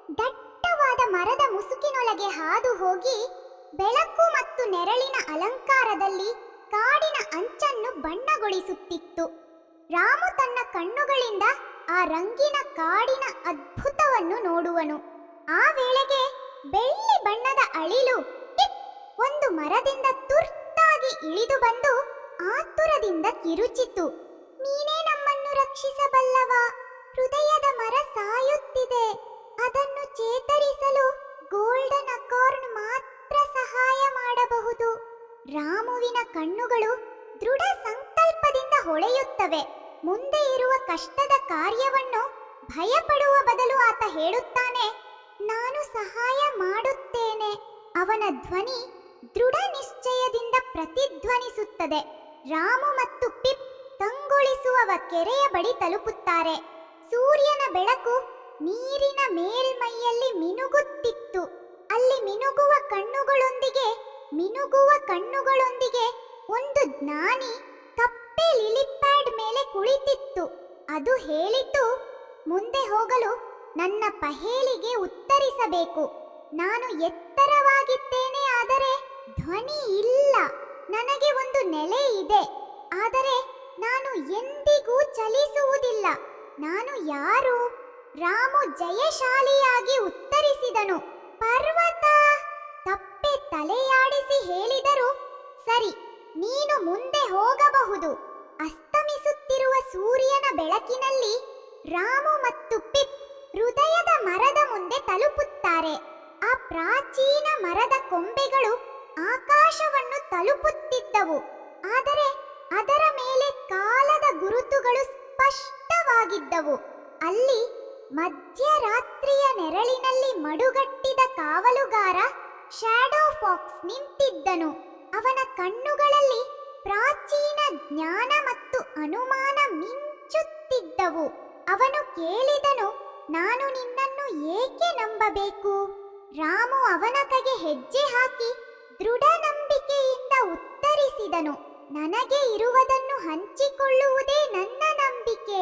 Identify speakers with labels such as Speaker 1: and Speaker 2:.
Speaker 1: ದಟ್ಟವಾದ ಮರದ ಮುಸುಕಿನೊಳಗೆ ಹಾದು ಹೋಗಿ ಬೆಳಕು ಮತ್ತು ನೆರಳಿನ ಅಲಂಕಾರದಲ್ಲಿ ಕಾಡಿನ ಅಂಚನ್ನು ಬಣ್ಣಗೊಳಿಸುತ್ತಿತ್ತು. ರಾಮು ತನ್ನ ಕಣ್ಣುಗಳಿಂದ ಆ ರಂಗಿನ ಕಾಡಿನ ಅದ್ಭುತವನ್ನು ನೋಡುವನು. ಆ ವೇಳೆಗೆ ಬೆಳ್ಳಿ ಬಣ್ಣದ ಅಳಿಲು ಟಿಪ್ ಒಂದು ಮರದಿಂದ ತುರ್ತಾಗಿ ಇಳಿದು ಬಂದು ಆತುರದಿಂದ ಕಿರುಚಿತು. ನೀನೇ ನಮ್ಮನ್ನು ರಕ್ಷಿಸಬಲ್ಲವ. ಹೃದಯದ ಮರ ಸಾಯುತ್ತಿದೆ. ಅದನ್ನು ಚೇತರಿಸಲು ಗೋಲ್ಡನ್ ಅಕಾರ್ನ್ ಮಾತ್ರ ಸಹಾಯ ಮಾಡಬಹುದು. ರಾಮುವಿನ ಕಣ್ಣುಗಳು ದೃಢ ಸಂಕಲ್ಪದಿಂದ ಹೊಳೆಯುತ್ತವೆ. ಮುಂದೆ ಇರುವ ಕಷ್ಟದ ಕಾರ್ಯವನ್ನು ಭಯಪಡುವ ಬದಲು ಆತ ಹೇಳುತ್ತಾನೆ, ನಾನು ಸಹಾಯ ಮಾಡುತ್ತೇನೆ. ಅವನ ಧ್ವನಿ ದೃಢ ನಿಶ್ಚಯದಿಂದ ಪ್ರತಿಧ್ವನಿಸುತ್ತದೆ. ರಾಮು ಮತ್ತು ಪಿಪ್ ಕಂಗೊಳಿಸುವ ಕೆರೆಯ ಬಳಿ ತಲುಪುತ್ತಾರೆ. ಸೂರ್ಯನ ಬೆಳಕು ನೀರಿನ ಮೇಲ್ಮೈಯಲ್ಲಿ ಮಿನುಗುತ್ತಿತ್ತು. ಅಲ್ಲಿ ಮಿನುಗುವ ಕಣ್ಣುಗಳೊಂದಿಗೆ ಒಂದು ಜ್ಞಾನಿ ಕಪ್ಪೆ ಲಿಲಿಪ್ಯಾಡ್ ಮೇಲೆ ಕುಳಿತಿತ್ತು. ಅದು ಹೇಳಿತು, ಮುಂದೆ ಹೋಗಲು ನನ್ನ ಪಹೇಲಿಗೆ ಉತ್ತರಿಸಬೇಕು. ನಾನು ಎತ್ತರವಾಗಿದ್ದೇನೆ, ಆದರೆ ಧ್ವನಿ ಇಲ್ಲ. ನನಗೆ ಒಂದು ನೆಲೆ ಇದೆ, ಆದರೆ ನಾನು ಎಂದಿಗೂ ಚಲಿಸುವುದಿಲ್ಲ. ನಾನು ಯಾರು? ರಾಮು ಜಯಶಾಲಿಯಾಗಿ ಉತ್ತರಿಸಿದನು, ಪರ್ವತ. ಕಪ್ಪೆ ತಲೆಯಾಡಿಸಿ ಹೇಳಿದರು, ಸರಿ, ನೀನು ಮುಂದೆ ಹೋಗಬಹುದು. ಅಸ್ತಮಿಸುತ್ತಿರುವ ಸೂರ್ಯನ ಬೆಳಕಿನಲ್ಲಿ ರಾಮು ಮತ್ತು ಪಿಪ್ ಹೃದಯದ ಮರದ ಮುಂದೆ ತಲುಪುತ್ತಾರೆ. ಆ ಪ್ರಾಚೀನ ಮರದ ಕೊಂಬೆಗಳು ಆಕಾಶವನ್ನು ತಲುಪುತ್ತಿದ್ದವು, ಆದರೆ ಅದರ ಮೇಲೆ ಕಾಲದ ಗುರುತುಗಳು ಸ್ಪಷ್ಟವಾಗಿದ್ದವು. ಅಲ್ಲಿ ಮಧ್ಯರಾತ್ರಿಯ ನೆರಳಿನಲ್ಲಿ ಮಡುಗಟ್ಟಿದ ಕಾವಲುಗಾರ ಶ್ಯಾಡೋ ಫಾಕ್ಸ್ ನಿಂತಿದ್ದನು. ಅವನ ಕಣ್ಣುಗಳಲ್ಲಿ ಪ್ರಾಚೀನ ಜ್ಞಾನ ಮತ್ತು ಅನುಮಾನ ಮಿಂಚುತ್ತಿದ್ದವು. ಅವನು ಕೇಳಿದನು, ನಾನು ನಿನ್ನನ್ನು ಏಕೆ ನಂಬಬೇಕು? ರಾಮು ಅವನ ಕೈಗೆ ಹೆಜ್ಜೆ ಹಾಕಿ ದೃಢ ನಂಬಿಕೆಯಿಂದ ಉತ್ತರಿಸಿದನು, ನನಗೆ ಇರುವುದನ್ನು ಹಂಚಿಕೊಳ್ಳುವುದೇ ನನ್ನ ನಂಬಿಕೆ.